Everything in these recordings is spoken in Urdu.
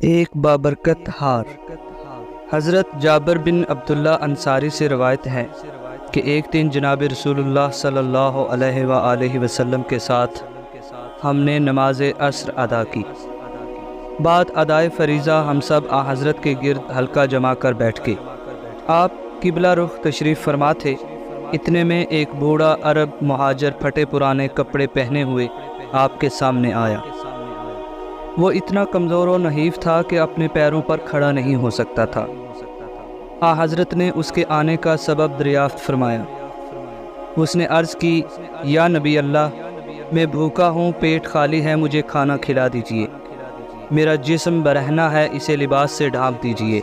ایک بابرکت ہار۔ حضرت جابر بن عبداللہ انصاری سے روایت ہے کہ ایک دن جناب رسول اللہ صلی اللہ علیہ وآلہ وسلم کے ساتھ ہم نے نماز عصر ادا کی۔ بعد ادائے فریضہ ہم سب حضرت کے گرد حلقہ جما کر بیٹھ گئے۔ آپ قبلہ رخ تشریف فرما تھے۔ اتنے میں ایک بوڑھا عرب مہاجر پھٹے پرانے کپڑے پہنے ہوئے آپ کے سامنے آیا۔ وہ اتنا کمزور و نحیف تھا کہ اپنے پیروں پر کھڑا نہیں ہو سکتا تھا۔ حضرت نے اس کے آنے کا سبب دریافت فرمایا۔ اس نے عرض کی، یا نبی اللہ، میں بھوکا ہوں، پیٹ خالی ہے، مجھے کھانا کھلا دیجئے۔ میرا جسم برہنہ ہے، اسے لباس سے ڈھانپ دیجئے۔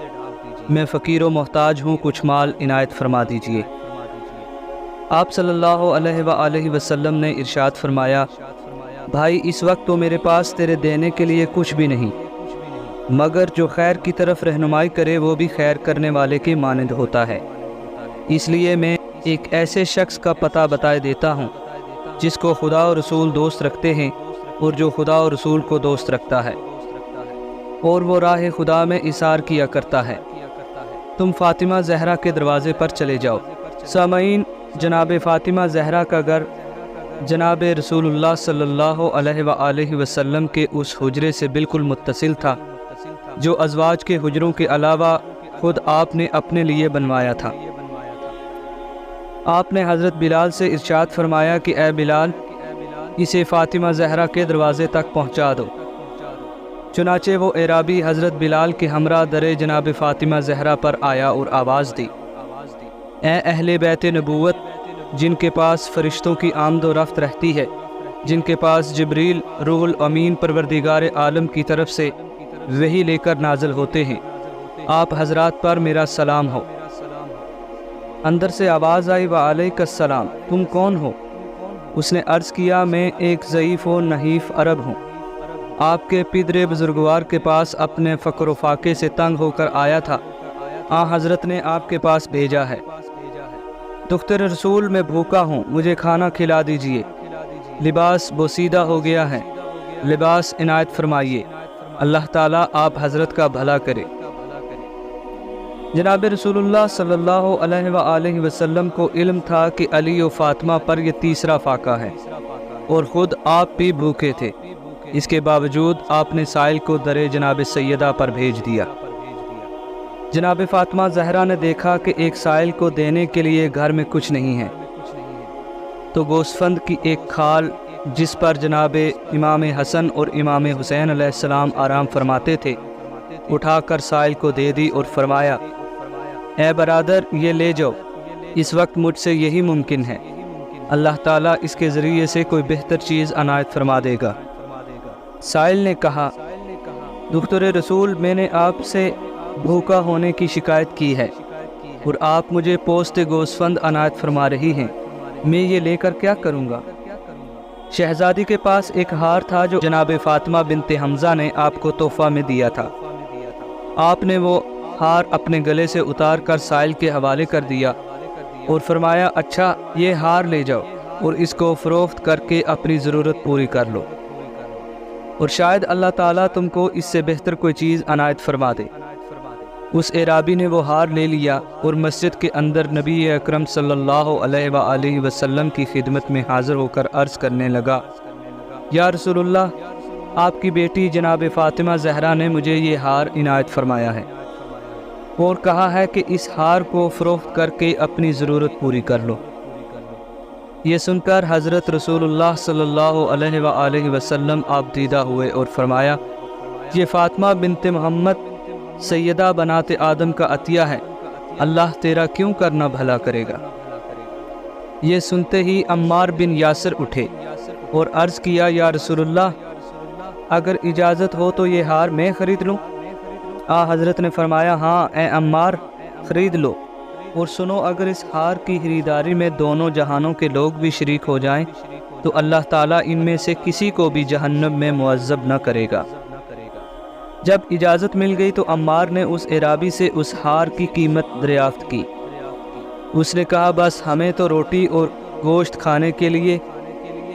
میں فقیر و محتاج ہوں، کچھ مال عنایت فرما دیجئے۔ آپ صلی اللہ علیہ وآلہ وسلم نے ارشاد فرمایا، بھائی اس وقت تو میرے پاس تیرے دینے کے لیے کچھ بھی نہیں، مگر جو خیر کی طرف رہنمائی کرے وہ بھی خیر کرنے والے کے مانند ہوتا ہے۔ اس لیے میں ایک ایسے شخص کا پتہ بتائے دیتا ہوں جس کو خدا و رسول دوست رکھتے ہیں اور جو خدا و رسول کو دوست رکھتا ہے اور وہ راہ خدا میں اثار کیا کرتا ہے۔ تم فاطمہ زہرا کے دروازے پر چلے جاؤ۔ سامعین، جناب فاطمہ زہرا کا گھر جناب رسول اللہ صلی اللہ علیہ وآلہ وسلم کے اس حجرے سے بالکل متصل تھا جو ازواج کے حجروں کے علاوہ خود آپ نے اپنے لیے بنوایا تھا۔ آپ نے حضرت بلال سے ارشاد فرمایا کہ اے بلال، اسے فاطمہ زہرا کے دروازے تک پہنچا دو۔ چنانچہ وہ اعرابی حضرت بلال کے ہمراہ در جناب فاطمہ زہرا پر آیا اور آواز دی، اے اہل بیت نبوت، جن کے پاس فرشتوں کی آمد و رفت رہتی ہے، جن کے پاس جبریل روح الامین پروردگار عالم کی طرف سے وحی لے کر نازل ہوتے ہیں، آپ حضرات پر میرا سلام ہو۔ اندر سے آواز آئی، وعلیک السلام، تم کون ہو؟ اس نے عرض کیا، میں ایک ضعیف و نحیف عرب ہوں، آپ کے پدر بزرگوار کے پاس اپنے فقر و فاقے سے تنگ ہو کر آیا تھا، حضرت نے آپ کے پاس بھیجا ہے۔ دختر رسول، میں بھوکا ہوں، مجھے کھانا کھلا دیجئے۔ لباس بوسیدہ ہو گیا ہے، لباس عنایت فرمائیے، اللہ تعالیٰ آپ حضرت کا بھلا کرے۔ جناب رسول اللہ صلی اللہ علیہ وآلہ وسلم کو علم تھا کہ علی و فاطمہ پر یہ تیسرا فاقہ ہے اور خود آپ بھی بھوکے تھے۔ اس کے باوجود آپ نے سائل کو در جناب سیدہ پر بھیج دیا۔ جناب فاطمہ زہرا نے دیکھا کہ ایک سائل کو دینے کے لیے گھر میں کچھ نہیں ہے، تو گوسفند کی ایک کھال جس پر جناب امام حسن اور امام حسین علیہ السلام آرام فرماتے تھے اٹھا کر سائل کو دے دی اور فرمایا، اے برادر، یہ لے جاؤ، اس وقت مجھ سے یہی ممکن ہے، اللہ تعالیٰ اس کے ذریعے سے کوئی بہتر چیز عنایت فرما دے گا۔ سائل نے کہا، دختر رسول، میں نے آپ سے بھوکا ہونے کی شکایت کی ہے اور آپ مجھے پوست گوسفند عنایت فرما رہی ہیں، میں یہ لے کر کیا کروں گا؟ شہزادی کے پاس ایک ہار تھا جو جناب فاطمہ بنت حمزہ نے آپ کو تحفہ میں دیا تھا۔ آپ نے وہ ہار اپنے گلے سے اتار کر سائل کے حوالے کر دیا اور فرمایا، اچھا، یہ ہار لے جاؤ اور اس کو فروخت کر کے اپنی ضرورت پوری کر لو، اور شاید اللہ تعالیٰ تم کو اس سے بہتر کوئی چیز عنایت فرما دے۔ اس اعرابی نے وہ ہار لے لیا اور مسجد کے اندر نبی اکرم صلی اللہ علیہ وآلہ وسلم کی خدمت میں حاضر ہو کر عرض کرنے لگا، یا رسول اللہ، آپ کی بیٹی جناب فاطمہ زہرا نے مجھے یہ ہار عنایت فرمایا ہے اور کہا ہے کہ اس ہار کو فروخت کر کے اپنی ضرورت پوری کر لو۔ یہ سن کر حضرت رسول اللہ صلی اللہ علیہ وآلہ وسلم آپ دیدہ ہوئے اور فرمایا، یہ فاطمہ بنت محمد سیدہ بنات آدم کا عطیہ ہے، اللہ تیرا کیوں کرنا بھلا کرے گا۔ یہ سنتے ہی عمار بن یاسر اٹھے اور عرض کیا، یا رسول اللہ، اگر اجازت ہو تو یہ ہار میں خرید لوں؟ حضرت نے فرمایا، ہاں اے عمار، خرید لو، اور سنو، اگر اس ہار کی خریداری میں دونوں جہانوں کے لوگ بھی شریک ہو جائیں تو اللہ تعالیٰ ان میں سے کسی کو بھی جہنم میں معذب نہ کرے گا۔ جب اجازت مل گئی تو عمار نے اس اعرابی سے اس ہار کی قیمت دریافت کی۔ اس نے کہا، بس ہمیں تو روٹی اور گوشت کھانے کے لیے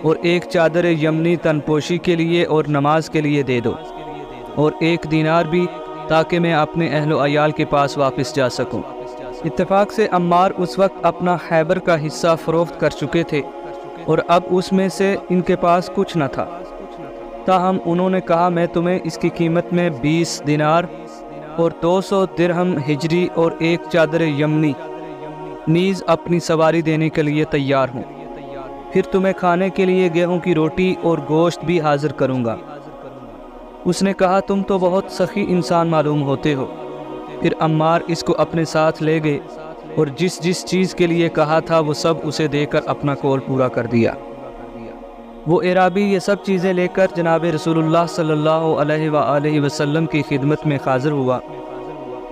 اور ایک چادر یمنی تن پوشی کے لیے اور نماز کے لیے دے دو۔ اور 1 دینار بھی، تاکہ میں اپنے اہل و عیال کے پاس واپس جا سکوں۔ اتفاق سے عمار اس وقت اپنا خیبر کا حصہ فروخت کر چکے تھے اور اب اس میں سے ان کے پاس کچھ نہ تھا۔ تاہم انہوں نے کہا میں تمہیں اس کی قیمت میں 20 دینار اور 200 درہم ہجری اور 1 چادر یمنی نیز اپنی سواری دینے کے لیے تیار ہوں۔ پھر تمہیں کھانے کے لیے گیہوں کی روٹی اور گوشت بھی حاضر کروں گا۔ اس نے کہا تم تو بہت سخی انسان معلوم ہوتے ہو۔ پھر عمار اس کو اپنے ساتھ لے گئے اور جس جس چیز کے لیے کہا تھا وہ سب اسے دے کر اپنا قول پورا کر دیا۔ وہ اعرابی یہ سب چیزیں لے کر جناب رسول اللہ صلی اللہ علیہ وآلہ وسلم کی خدمت میں حاضر ہوا۔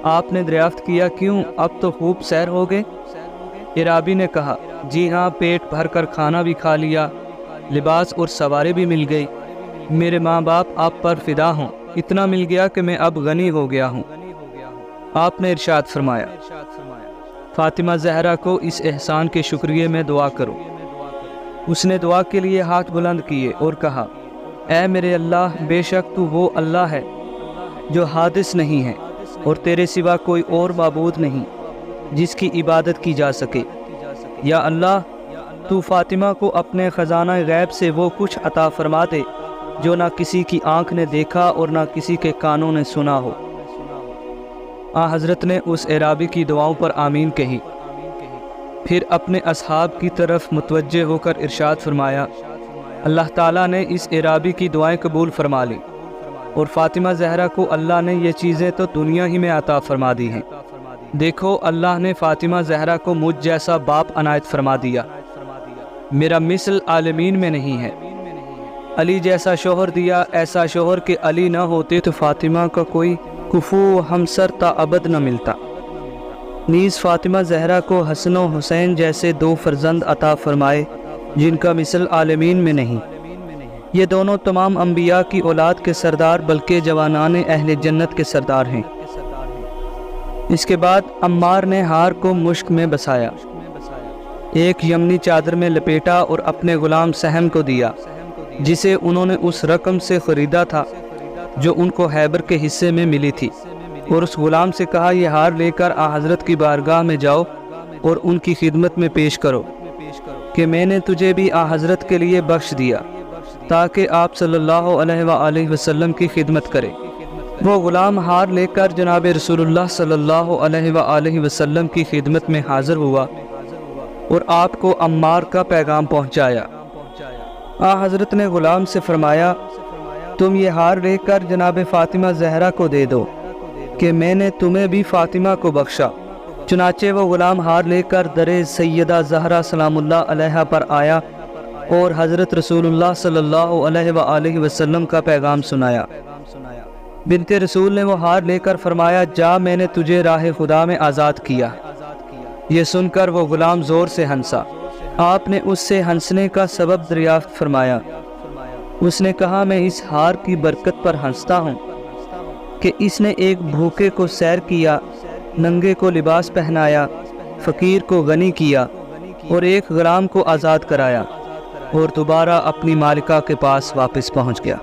آپ نے دریافت کیا کیوں اب تو خوب سیر ہو گئے؟ اعرابی نے کہا جی ہاں، پیٹ بھر کر کھانا بھی کھا لیا، لباس اور سواری بھی مل گئی، میرے ماں باپ آپ پر فدا ہوں، اتنا مل گیا کہ میں اب غنی ہو گیا ہوں۔ آپ نے ارشاد فرمایا فاطمہ زہرا کو اس احسان کے شکریہ میں دعا کرو۔ اس نے دعا کے لیے ہاتھ بلند کیے اور کہا اے میرے اللہ، بے شک تو وہ اللہ ہے جو حادث نہیں ہے اور تیرے سوا کوئی اور معبود نہیں جس کی عبادت کی جا سکے۔ یا اللہ، تو فاطمہ کو اپنے خزانہ غیب سے وہ کچھ عطا فرما دے جو نہ کسی کی آنکھ نے دیکھا اور نہ کسی کے کانوں نے سنا ہو۔ حضرت نے اس اعرابی کی دعاؤں پر آمین کہی، پھر اپنے اصحاب کی طرف متوجہ ہو کر ارشاد فرمایا اللہ تعالیٰ نے اس اعرابی کی دعائیں قبول فرما لی اور فاطمہ زہرا کو اللہ نے یہ چیزیں تو دنیا ہی میں عطا فرما دی ہیں۔ دیکھو اللہ نے فاطمہ زہرا کو مجھ جیسا باپ عنایت فرما دیا، میرا مثل عالمین میں نہیں ہے۔ علی جیسا شوہر دیا، ایسا شوہر کہ علی نہ ہوتے تو فاطمہ کا کوئی کفو ہمسر تا ابد نہ ملتا۔ نیز فاطمہ زہرا کو حسن و حسین جیسے 2 فرزند عطا فرمائے جن کا مثل عالمین میں نہیں۔ یہ دونوں تمام انبیاء کی اولاد کے سردار بلکہ جوانان اہل جنت کے سردار ہیں۔ اس کے بعد عمار نے ہار کو مشک میں بسایا، ایک یمنی چادر میں لپیٹا اور اپنے غلام سہم کو دیا جسے انہوں نے اس رقم سے خریدا تھا جو ان کو خیبر کے حصے میں ملی تھی، اور اس غلام سے کہا یہ ہار لے کر حضرت کی بارگاہ میں جاؤ اور ان کی خدمت میں پیش کرو کہ میں نے تجھے بھی حضرت کے لیے بخش دیا تاکہ آپ صلی اللہ علیہ وآلہ وسلم کی خدمت کرے۔ وہ غلام ہار لے کر جناب رسول اللہ صلی اللہ علیہ وآلہ وسلم کی خدمت میں حاضر ہوا اور آپ کو عمار کا پیغام پہنچایا۔ حضرت نے غلام سے فرمایا تم یہ ہار لے کر جناب فاطمہ زہرا کو دے دو کہ میں نے تمہیں بھی فاطمہ کو بخشا۔ چنانچہ وہ غلام ہار لے کر در سیدہ زہرا سلام اللہ علیہا پر آیا اور حضرت رسول اللہ صلی اللہ علیہ وآلہ وسلم کا پیغام سنایا۔ بنت رسول نے وہ ہار لے کر فرمایا جا، میں نے تجھے راہ خدا میں آزاد کیا۔ یہ سن کر وہ غلام زور سے ہنسا۔ آپ نے اس سے ہنسنے کا سبب دریافت فرمایا۔ اس نے کہا میں اس ہار کی برکت پر ہنستا ہوں کہ اس نے ایک بھوکے کو سیر کیا، ننگے کو لباس پہنایا، فقیر کو غنی کیا اور ایک غلام کو آزاد کرایا اور دوبارہ اپنی مالکہ کے پاس واپس پہنچ گیا۔